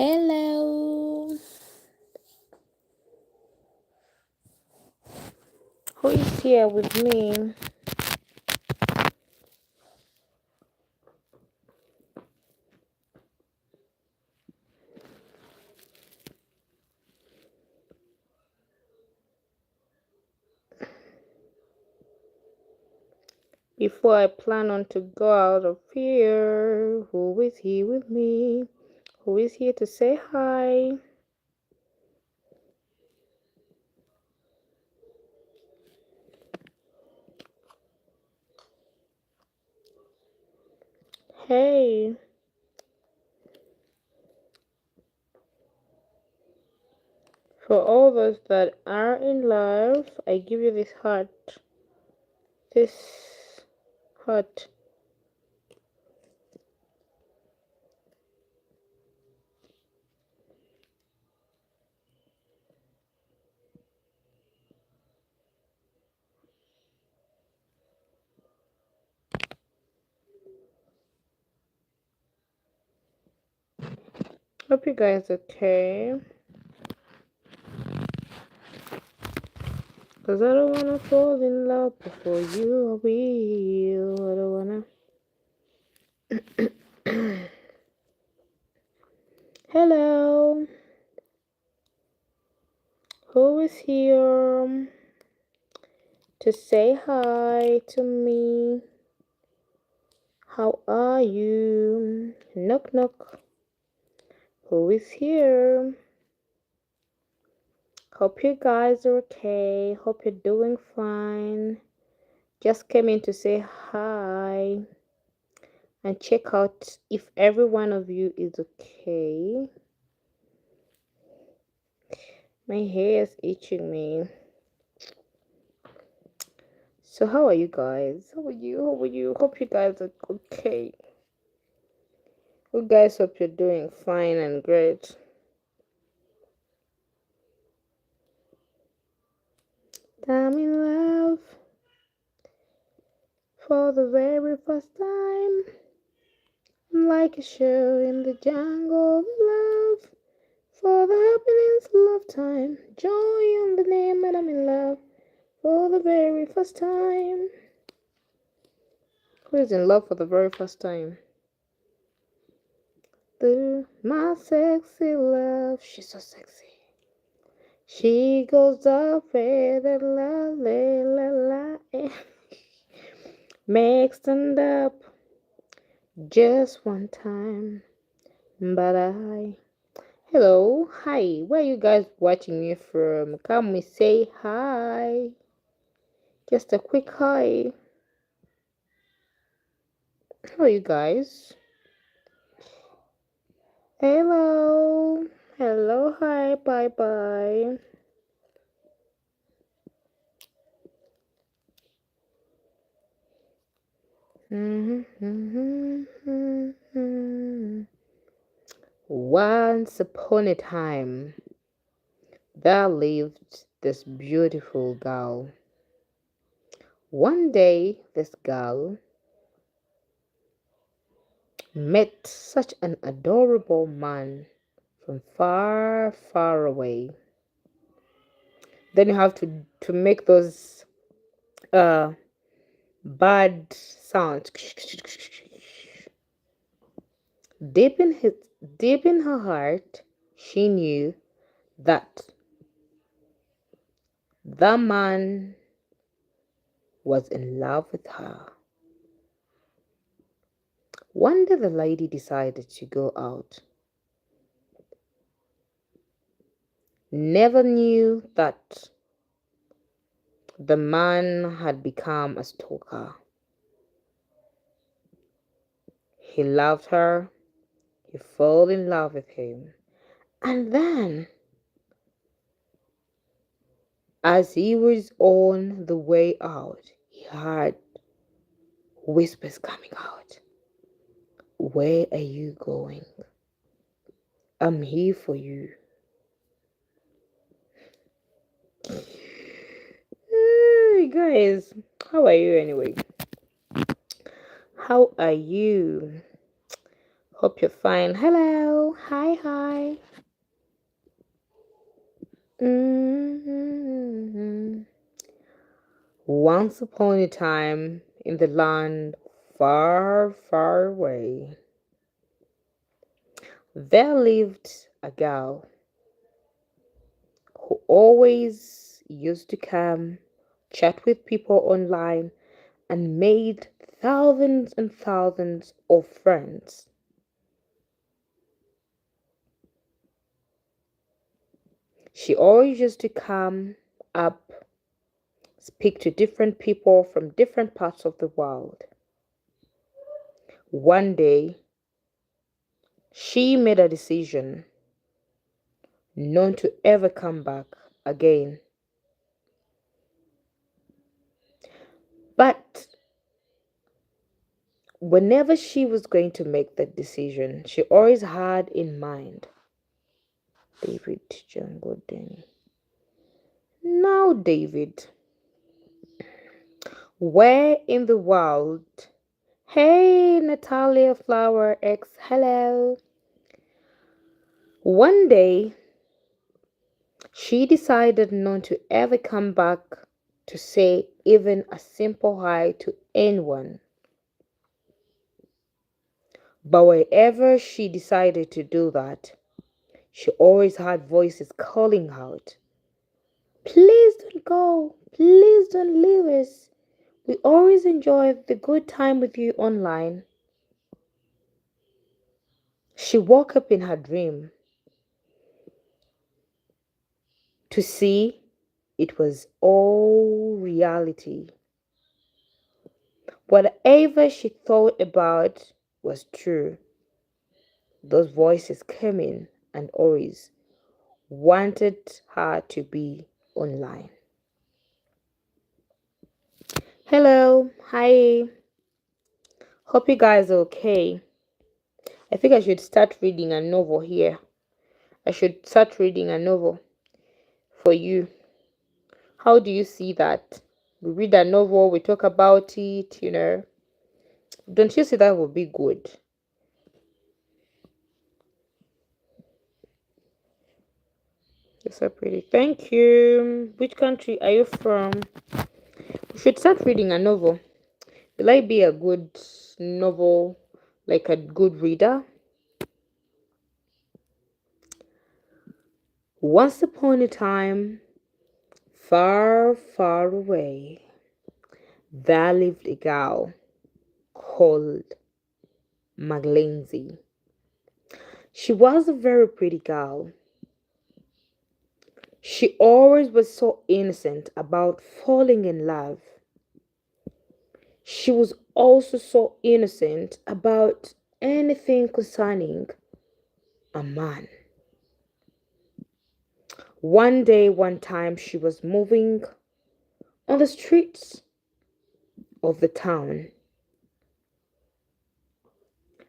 Hello. Who is here with me? Before I plan on to go out of here, who is here with me? Who is here to say hi? Hey. For all those that are in love, I give you this heart. This heart. Hope you guys okay. Cause I don't wanna fall in love before you will. I don't wanna. Hello. Who is here to say hi to me? How are you? Knock knock. Who is here? Hope you guys are okay. Hope you're doing fine. Just came in to say hi and check out if every one of you is okay. My hair is itching me. So how are you guys? How are you? How are you? Hope you guys are okay. You guys hope you're doing fine and great. I'm in love for the very first time. I'm like a show in the jungle of love. For the happiness of lifetime. Joy on the name and I'm in love for the very first time. Who is in love for the very first time? My sexy love. She's so sexy. She goes up with a la la la la. Make stand up just one time. But hello, hi. Where are you guys watching me from? Come we say hi. Just a quick hi. How are you guys? Hello. Hello, hi, bye bye. Once upon a time, there lived this beautiful girl. One day, this girl met such an adorable man from far, far away. Then you have to make those bad sounds. Deep in her heart, she knew that the man was in love with her. One day the lady decided to go out. Never knew that the man had become a stalker. He loved her. He fell in love with him. And then, as he was on the way out, he heard whispers coming out. Where are you going? I'm here for you. Hey guys, how are you anyway? How are you? Hope you're fine. Hello. Hi, hi. Once upon a time, in the land far, far away, there lived a girl who always used to come, chat with people online, and made thousands and thousands of friends. She always used to come up, speak to different people from different parts of the world. One day, she made a decision not to ever come back again. But whenever she was going to make that decision, she always had in mind David John Gordon. Now, David, where in the world? Hey, Natalia Flower X, hello. One day, she decided not to ever come back to say even a simple hi to anyone. But wherever she decided to do that, she always had voices calling out, please don't go, please don't leave us. We always enjoy the good time with you online. She woke up in her dream to see it was all reality. Whatever she thought about was true. Those voices came in and always wanted her to be online. Hello, hi. Hope you guys are okay. I think I should start reading a novel here. I should start reading a novel for you. How do you see that? We read a novel, we talk about it. Don't you see that would be good? You're so pretty. Thank you. Which country are you from? We should start reading a novel. Will I be a good novel, like a good reader? Once upon a time, far, far away, there lived a girl called Maglenzi. She was a very pretty girl. She always was so innocent about falling in love. She was also so innocent about anything concerning a man. One day, one time, she was moving on the streets of the town.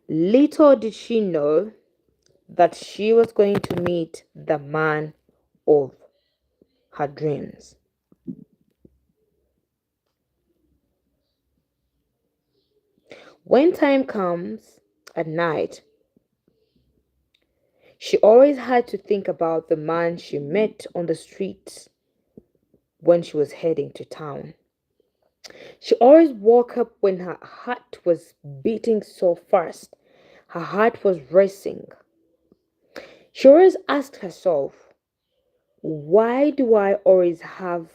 Little did she know that she was going to meet the man of her dreams. When time comes at night, she always had to think about the man she met on the streets when she was heading to town. She always woke up when her heart was beating so fast. Her heart was racing. She always asked herself, why do I always have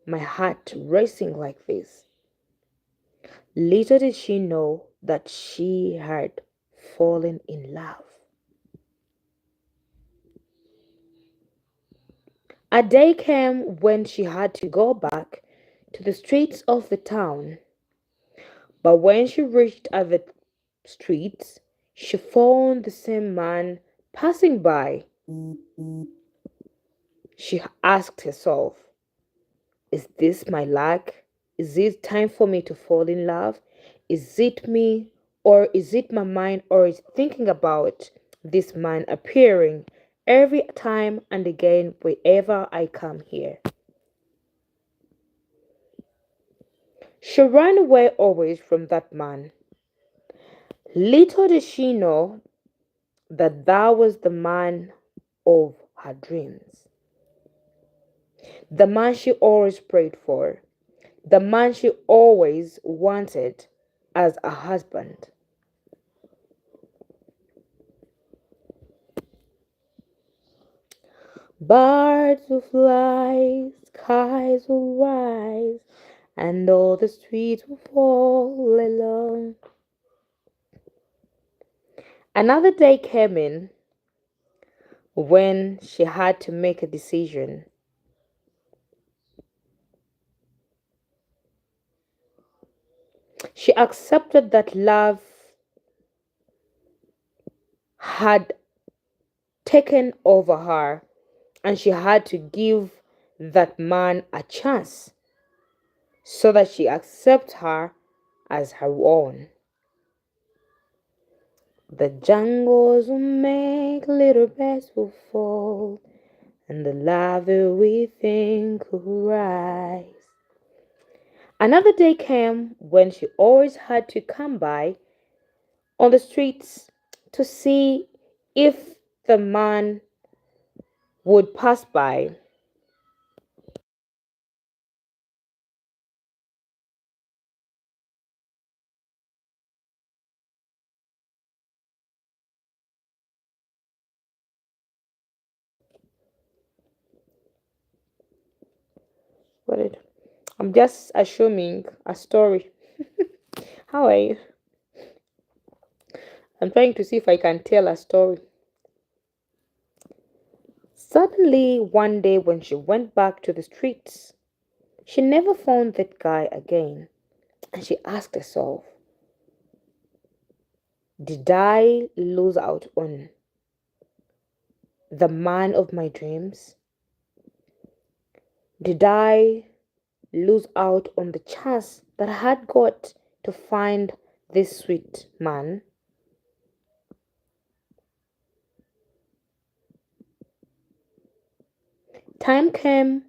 my heart racing like this? Little did she know that she had fallen in love. A day came when she had to go back to the streets of the town. But when she reached the streets, she found the same man passing by. She asked herself, is this my luck? Is it time for me to fall in love? Is it me, or is it my mind, or is thinking about this man appearing every time and again wherever I come here? She ran away always from that man. Little did she know that was the man of her dreams, the man she always prayed for, the man she always wanted as a husband. Birds will fly, skies will rise, and all the streets will fall alone. Another day came in when she had to make a decision. She accepted that love had taken over her and she had to give that man a chance so that she accepts her as her own. The jungles will make, little beds will fall, and the love that we think will rise. Another day came when she always had to come by on the streets to see if the man would pass by. But I'm just assuming a story. How are you? I'm trying to see if I can tell a story. Suddenly, one day when she went back to the streets, she never found that guy again. And she asked herself, did I lose out on the man of my dreams? Did I lose out on the chance that I had got to find this sweet man? Time came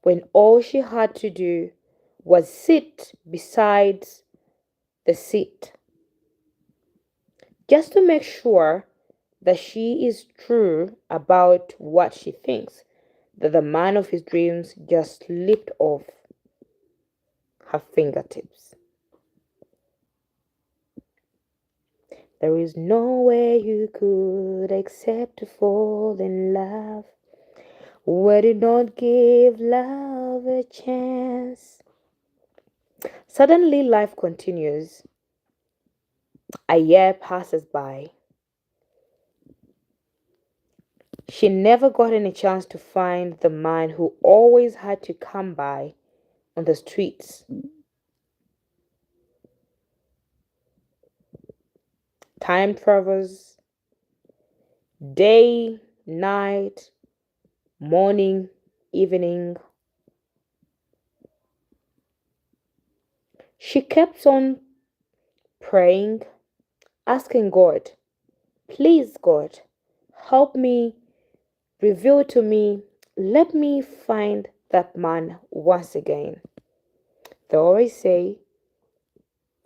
when all she had to do was sit beside the seat just to make sure that she is true about what she thinks, that the man of his dreams just slipped off her fingertips. There is no way you could except to fall in love where you don't give love a chance. Suddenly, life continues. A year passes by. She never got any chance to find the man who always had to come by on the streets. Time travels, day, night, morning, evening. She kept on praying, asking God, please, God, help me, reveal to me, let me find that man once again. They always say,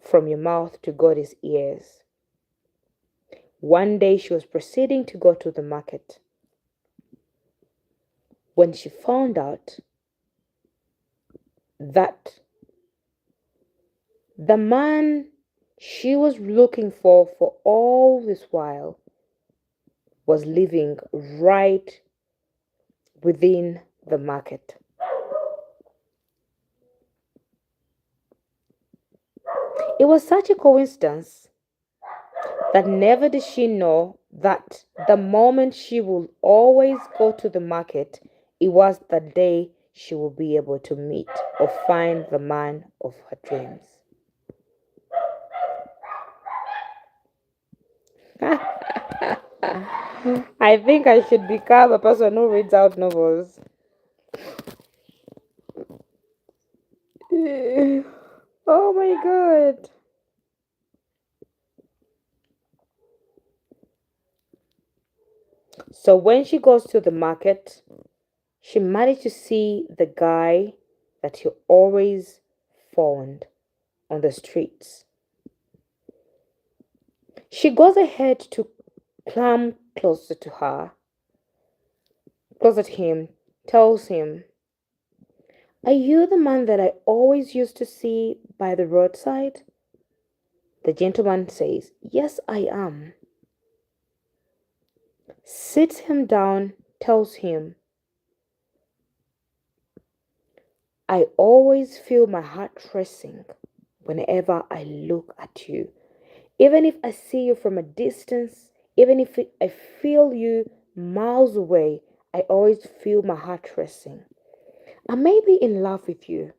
from your mouth to God's ears. One day she was proceeding to go to the market when she found out that the man she was looking for all this while was living right within the market. It was such a coincidence that never did she know that the moment she will always go to the market, it was the day she will be able to meet or find the man of her dreams. I think I should become a person who reads out novels. Oh my god. So when she goes to the market, she managed to see the guy that she always found on the streets. She goes ahead to climb closer to him, tells him, Are you the man that I always used to see by the roadside? The gentleman says, Yes, I am. Sits him down, tells him, I always feel my heart racing whenever I look at you. Even if I see you from a distance, even if I feel you miles away, I always feel my heart racing. I may be in love with you,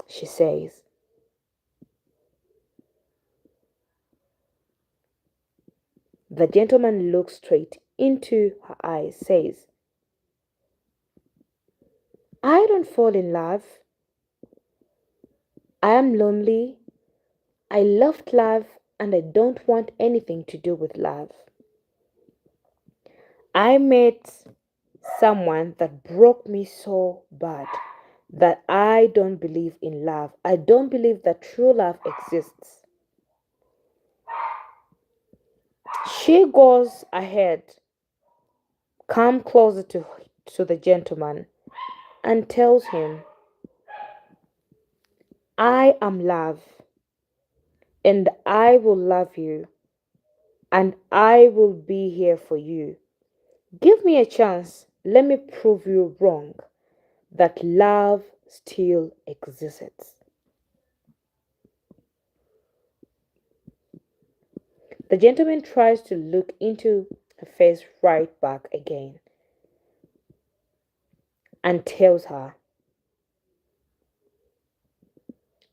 she says. The gentleman looks straight into her eyes, says, I don't fall in love. I am lonely. I loved love and I don't want anything to do with love. I met someone that broke me so bad that I don't believe in love. I don't believe that true love exists. She goes ahead, come closer to the gentleman, and tells him, I am love, and I will love you, and I will be here for you. Give me a chance. Let me prove you wrong that love still exists. The gentleman tries to look into her face right back again and tells her,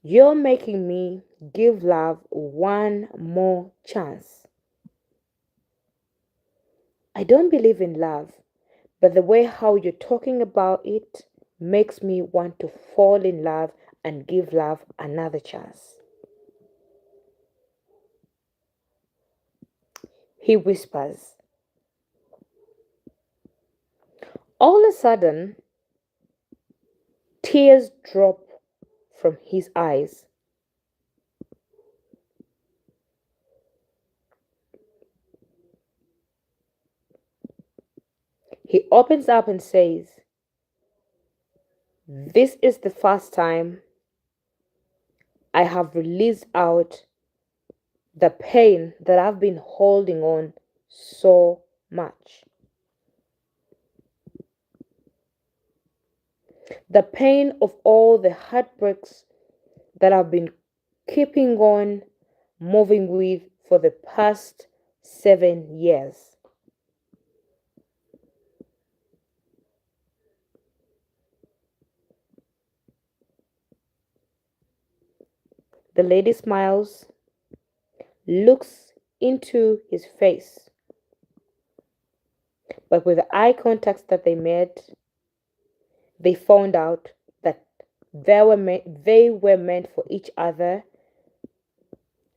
You're making me give love one more chance. I don't believe in love, but the way how you're talking about it makes me want to fall in love and give love another chance. He whispers. All of a sudden, tears drop from his eyes. He opens up and says, This is the first time I have released out the pain that I've been holding on so much. The pain of all the heartbreaks that I've been keeping on moving with for the past 7 years. The lady smiles, looks into his face, but with the eye contact that they made, they found out that they were meant for each other,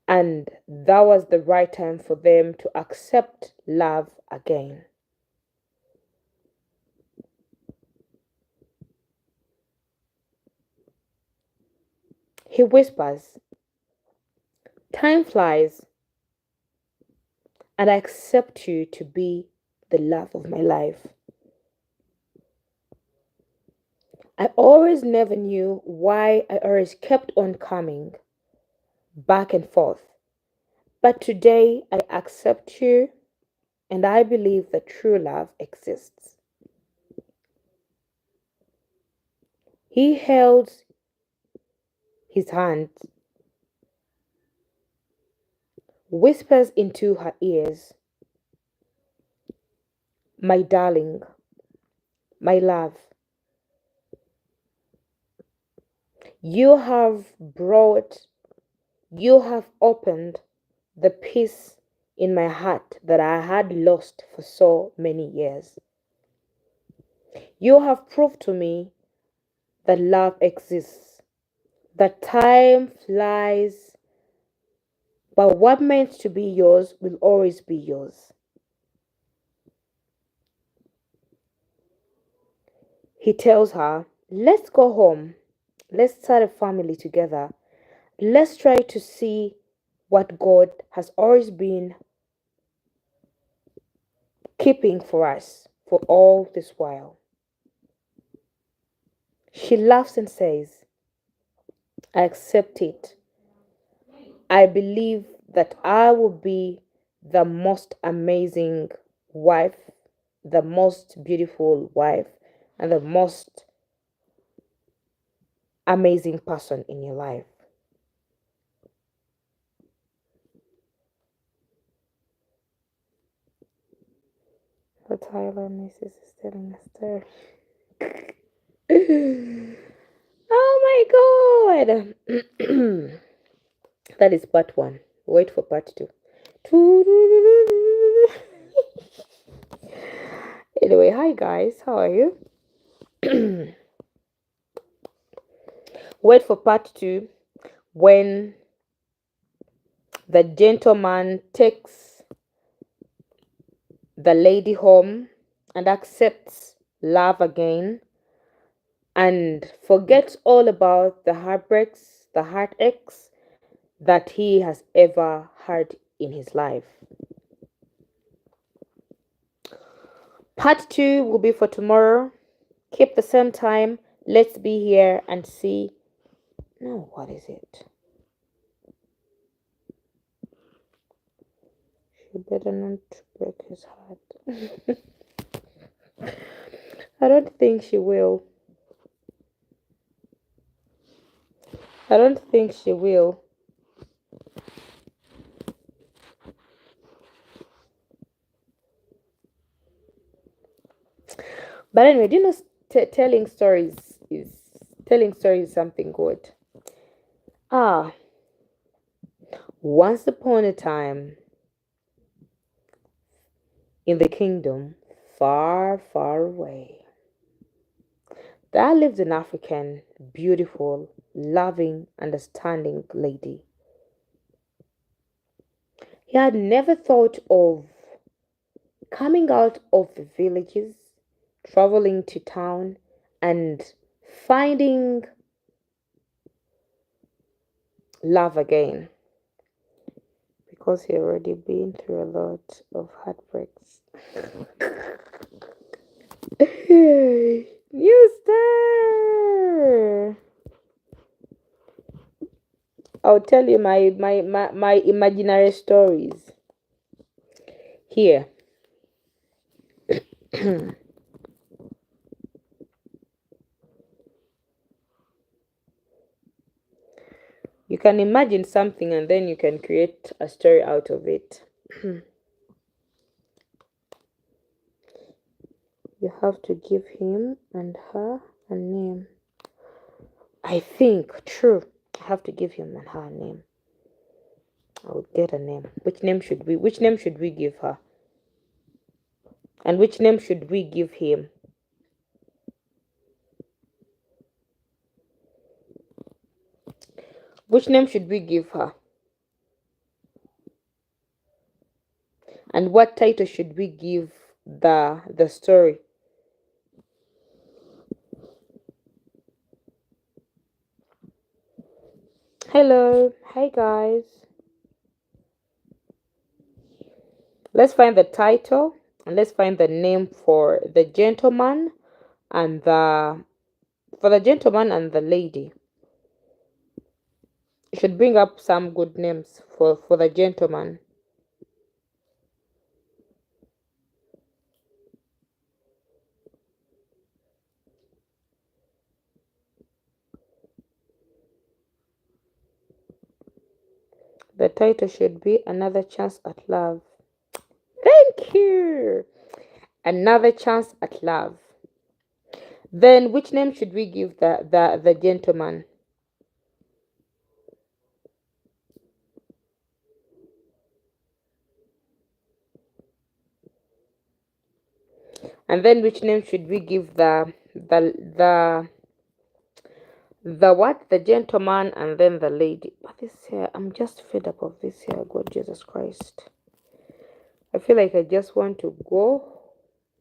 and that was the right time for them to accept love again. He whispers, Time flies, and I accept you to be the love of my life. I always never knew why I always kept on coming back and forth. But today I accept you and I believe that true love exists. He held his hand, whispers into her ears, My darling, my love, you have brought, you have opened the peace in my heart that I had lost for so many years. You have proved to me that love exists, that time flies, but what meant to be yours will always be yours. He tells her, Let's go home. Let's start a family together. Let's try to see what God has always been keeping for us for all this while. She laughs and says, I accept it. I believe that I will be the most amazing wife, the most beautiful wife, and the most amazing person in your life. The Tyler Mrs. is telling a story. Oh my god! That is part one. Wait for part two. Anyway, hi guys, how are you? Wait for part two when the gentleman takes the lady home and accepts love again and forgets all about the heartbreaks, the heartaches that he has ever had in his life. Part two will be for tomorrow. Keep the same time. Let's be here and see. No, what is it? She better not break his heart. I don't think she will. I don't think she will. But anyway, do you know telling stories is something good. Ah, once upon a time in the kingdom far, far away, there lived an African, beautiful, loving, understanding lady. He had never thought of coming out of the villages, traveling to town, and finding love again because he already been through a lot of heartbreaks. New star. I'll tell you my imaginary stories here. You can imagine something and then you can create a story out of it. You have to give him and her a name. I think, true. I have to give him and her a name. I would get a name. Which name should we give her? And which name should we give him? Which name should we give her? And what title should we give the story? Hello, hi guys. Let's find the title and let's find the name for the gentleman and the lady. You should bring up some good names for the gentleman. The title should be Another Chance at Love. Thank you. Another Chance at Love. Then which name should we give the gentleman? And then which name should we give the what? The gentleman and then the lady. But this hair, I'm just fed up of this hair, God Jesus Christ. I feel like I just want to go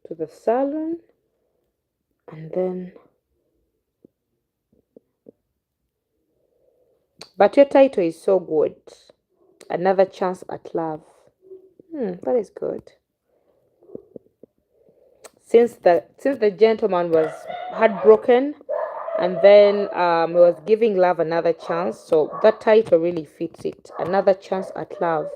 to the salon and then. But your title is so good. Another Chance at Love. That is good. Since the gentleman was heartbroken And then it was giving love another chance. So that title really fits it. Another chance at love.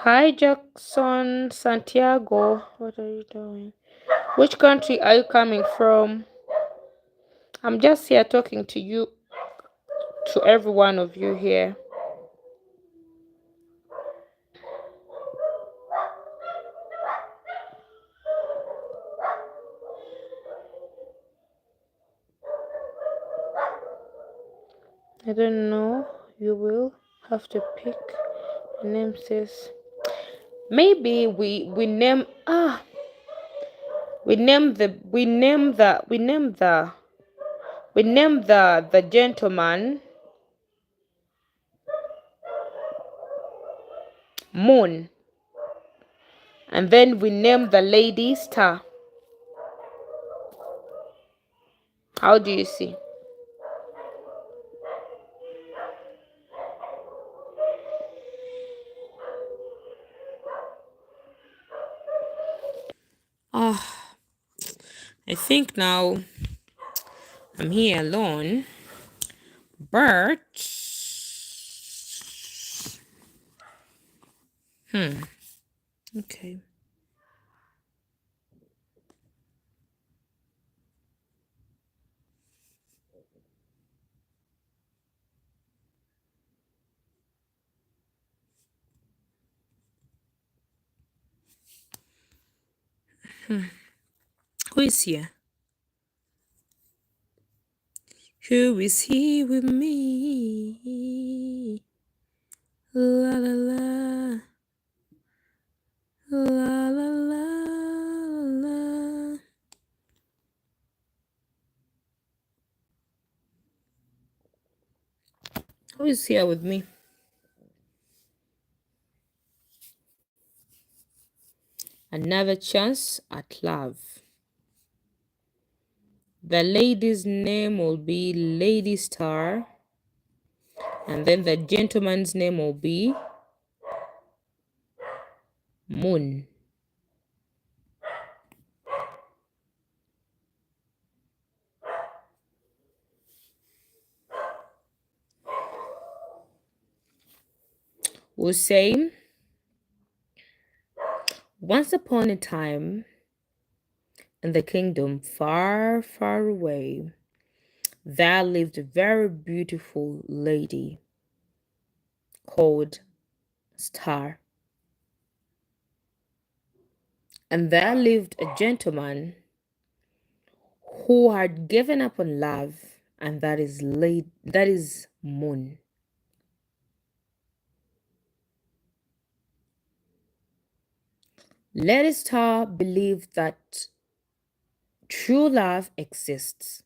Hi Jackson Santiago. What are you doing? Which country are you coming from? I'm just here talking to you, to every one of you here. I don't know. You will have to pick. The name says maybe we name we name the we name the we name the we name the gentleman Moon, and then we name the lady Star. How do you see? Ah, I think now I'm here alone, but okay. Who is here? Who is here with me? La la la. La la la la. Who is here with me? Another chance at love. The lady's name will be Lady Star, and then the gentleman's name will be Moon. We'll say, once upon a time, in the kingdom far, far away, there lived a very beautiful lady called Star. And there lived a gentleman who had given up on love, and that is Moon. Lady Star believed that true love exists,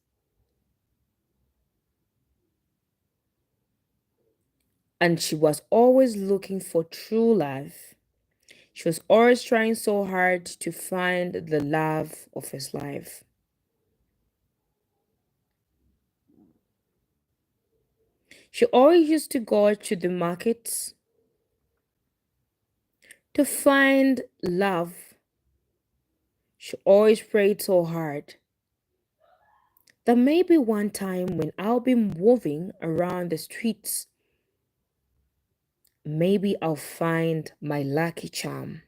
and she was always looking for true love. She was always trying so hard to find the love of his life. She always used to go to the markets to find love. She always prayed so hard that maybe one time when I'll be moving around the streets, maybe I'll find my lucky charm.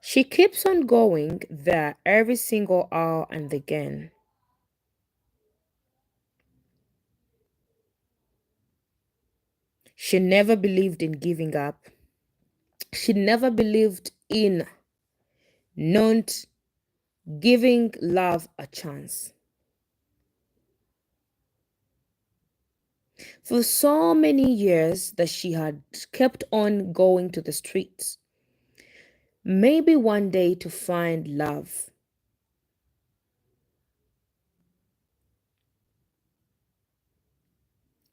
She keeps on going there every single hour and again. She never believed in giving up. She never believed in not giving love a chance. For so many years that she had kept on going to the streets, maybe one day to find love.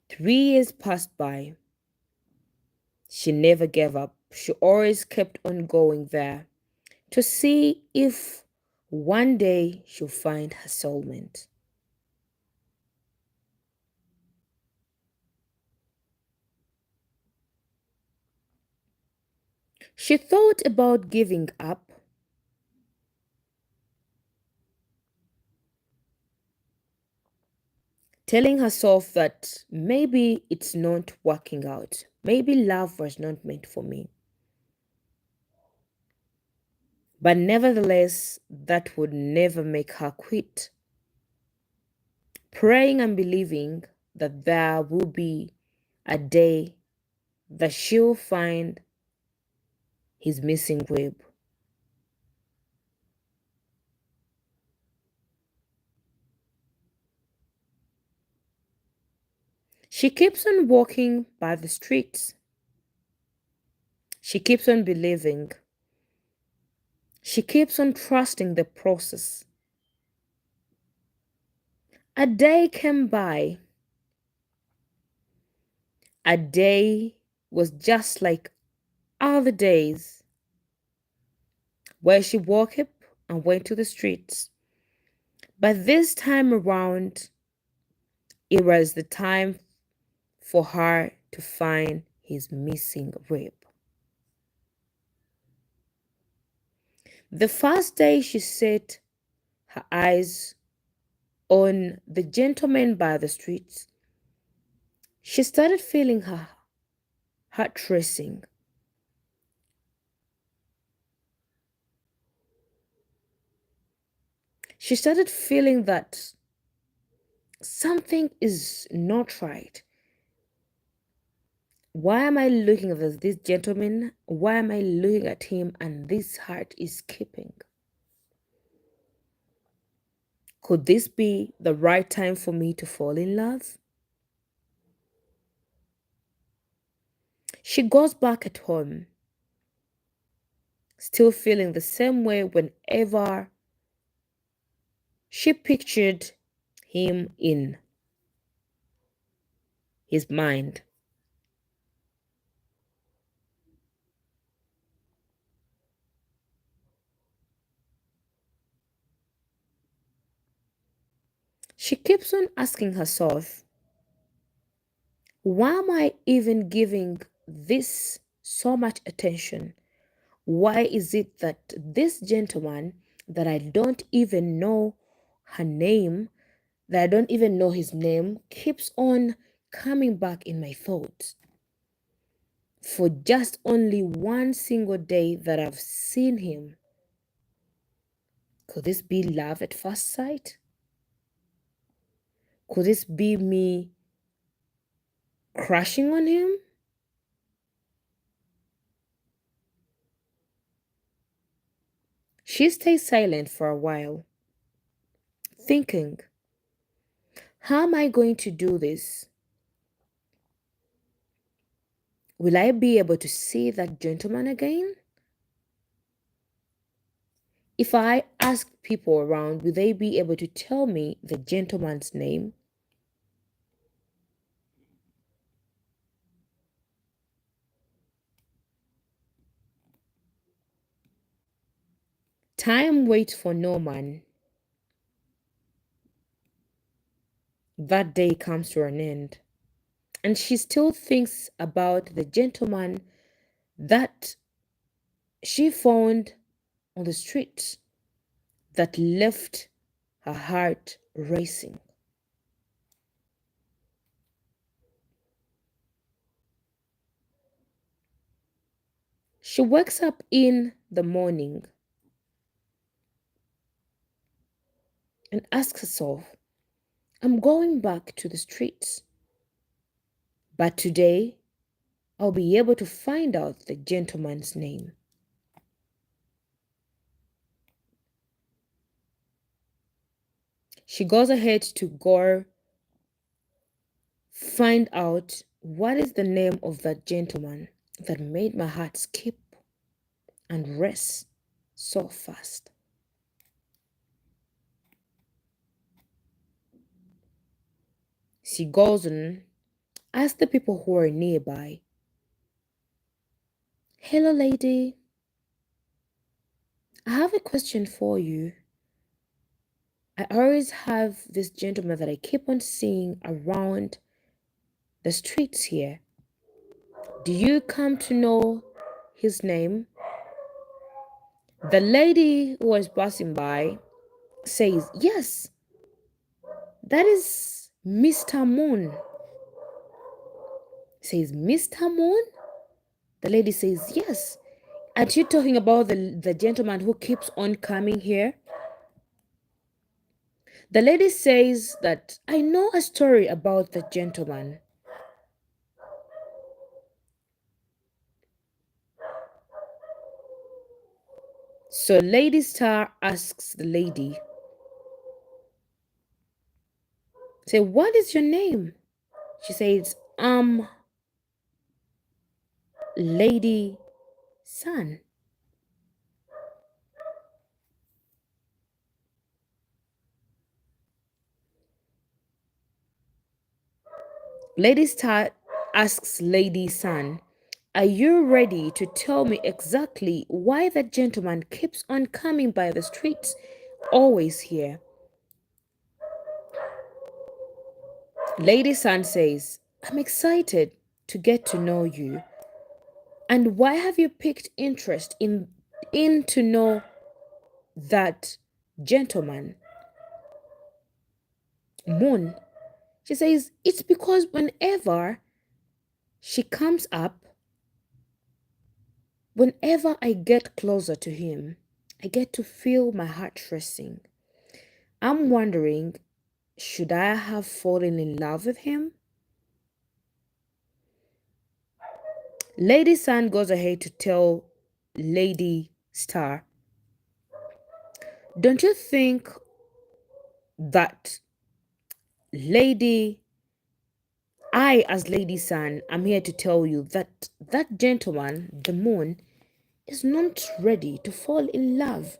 3 years passed by. She never gave up. She always kept on going there to see if one day she'll find her soulmate. She thought about giving up, telling herself that maybe it's not working out. Maybe love was not meant for me. But nevertheless, that would never make her quit. Praying and believing that there will be a day that she'll find his missing rib. She keeps on walking by the streets. She keeps on believing. She keeps on trusting the process. A day came by. A day was just like other days where she woke up and went to the streets. But this time around, it was the time for her to find his missing rib. The first day she set her eyes on the gentleman by the streets, she started feeling her heart racing. She started feeling that something is not right. Why am I looking at this gentleman? Why am I looking at him and this heart is skipping? Could this be the right time for me to fall in love? She goes back at home, still feeling the same way whenever she pictured him in his mind. She keeps on asking herself, why am I even giving this so much attention? Why is it that this gentleman that I don't even know her name, that I don't even know his name, keeps on coming back in my thoughts? For just only one single day that I've seen him. Could this be love at first sight? Could this be me crushing on him? She stays silent for a while, thinking, how am I going to do this? Will I be able to see that gentleman again? If I ask people around, will they be able to tell me the gentleman's name? Time waits for no man. That day comes to an end, and she still thinks about the gentleman that she found on the street that left her heart racing. She wakes up in the morning and asks herself, I'm going back to the streets, but today I'll be able to find out the gentleman's name. She goes ahead to go find out what is the name of that gentleman that made my heart skip and race so fast. She goes and asks the people who are nearby, hello, lady. I have a question for you. I always have this gentleman that I keep on seeing around the streets here. Do you come to know his name, the lady who was passing by says, yes, that is Mr. Moon. Says, Mr. Moon? The lady says, yes. Aren't you talking about the gentleman who keeps on coming here? The lady says that I know a story about the gentleman. So Lady Star asks the lady, say, what is your name? She says, Lady Sun. Lady Star asks Lady Sun, are you ready to tell me exactly why that gentleman keeps on coming by the streets, always here? Lady Sun says, I'm excited to get to know you. And why have you picked interest in to know that gentleman, Moon? She says, it's because whenever she comes up, whenever I get closer to him, I get to feel my heart racing. I'm wondering, should I have fallen in love with him? Lady Sun goes ahead to tell Lady Star, don't you think that as Lady Sun, I'm here to tell you that that gentleman, the Moon, is not ready to fall in love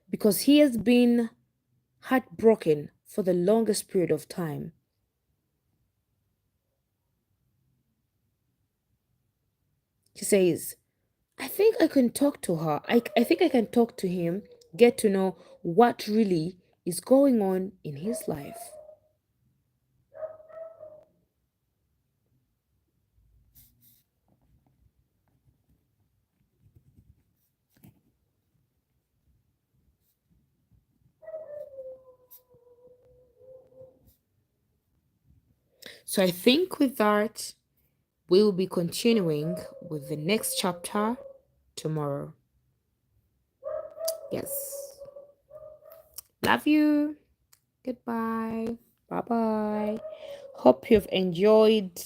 because he has been heartbroken for the longest period of time. She says, I think I can talk to her. I think I can talk to him, get to know what really is going on in his life. So I think with that, we will be continuing with the next chapter tomorrow. Yes. Love you. Goodbye. Bye bye. Hope you've enjoyed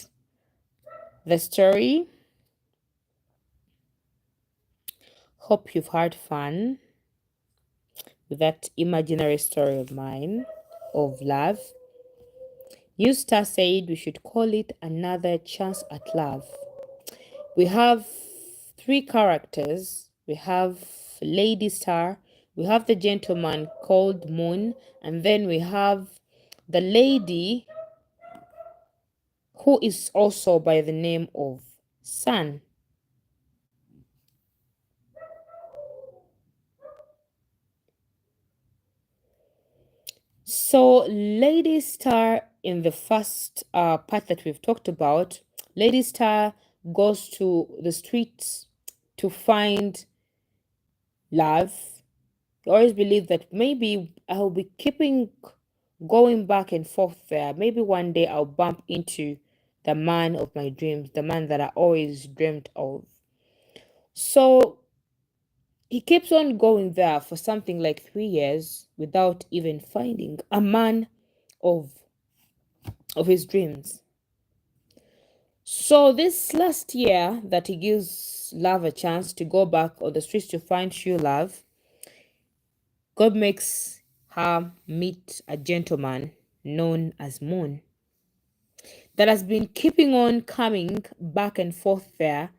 the story. Hope you've had fun with that imaginary story of mine of love. Star said we should call it another chance at love. We have three characters. We have Lady Star, we have the gentleman called Moon, and then we have the lady who is also by the name of Sun. So Lady Star, in the first part that we've talked about, Lady Star goes to the streets to find love. I always believe that maybe I'll be keeping going back and forth there. Maybe one day I'll bump into the man of my dreams, the man that I always dreamt of. So he keeps on going there for something like 3 years without even finding a man of his dreams. So this last year that he gives love a chance to go back on the streets to find true love, God makes her meet a gentleman known as Moon that has been keeping on coming back and forth there,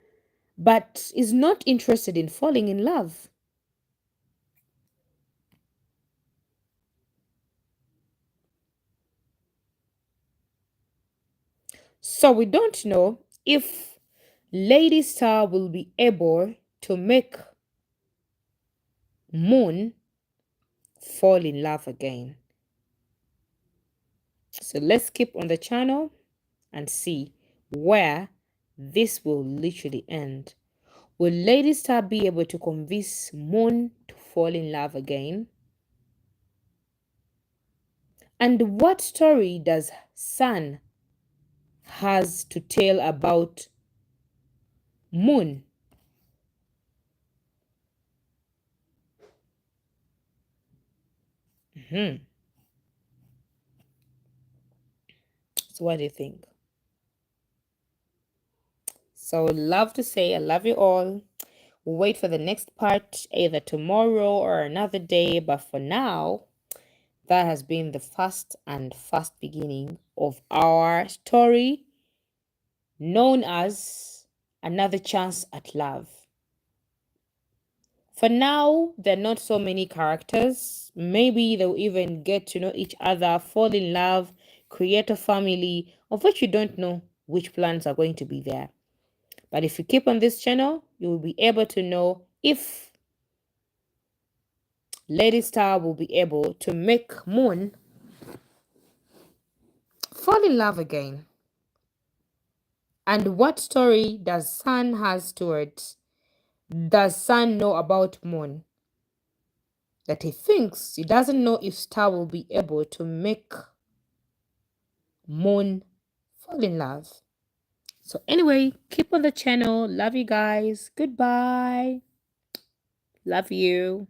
but is not interested in falling in love. So we don't know if Lady Star will be able to make Moon fall in love again. So let's keep on the channel and see where this will literally end. Will Lady Star be able to convince Moon to fall in love again? And what story does Sun has to tell about Moon? Hmm. So what do you think? So love to say I love you all. We'll wait for the next part either tomorrow or another day, but for now, that has been the first and fast beginning of our story known as Another Chance at Love. For now, there are not so many characters. Maybe they'll even get to know each other, fall in love, create a family, of which you don't know which plans are going to be there. But if you keep on this channel, you will be able to know if Lady Star will be able to make Moon fall in love again. And what story does Sun has towards does Sun know about Moon? That he doesn't know if Star will be able to make Moon fall in love. So anyway, keep on the channel. Love you guys. Goodbye. Love you.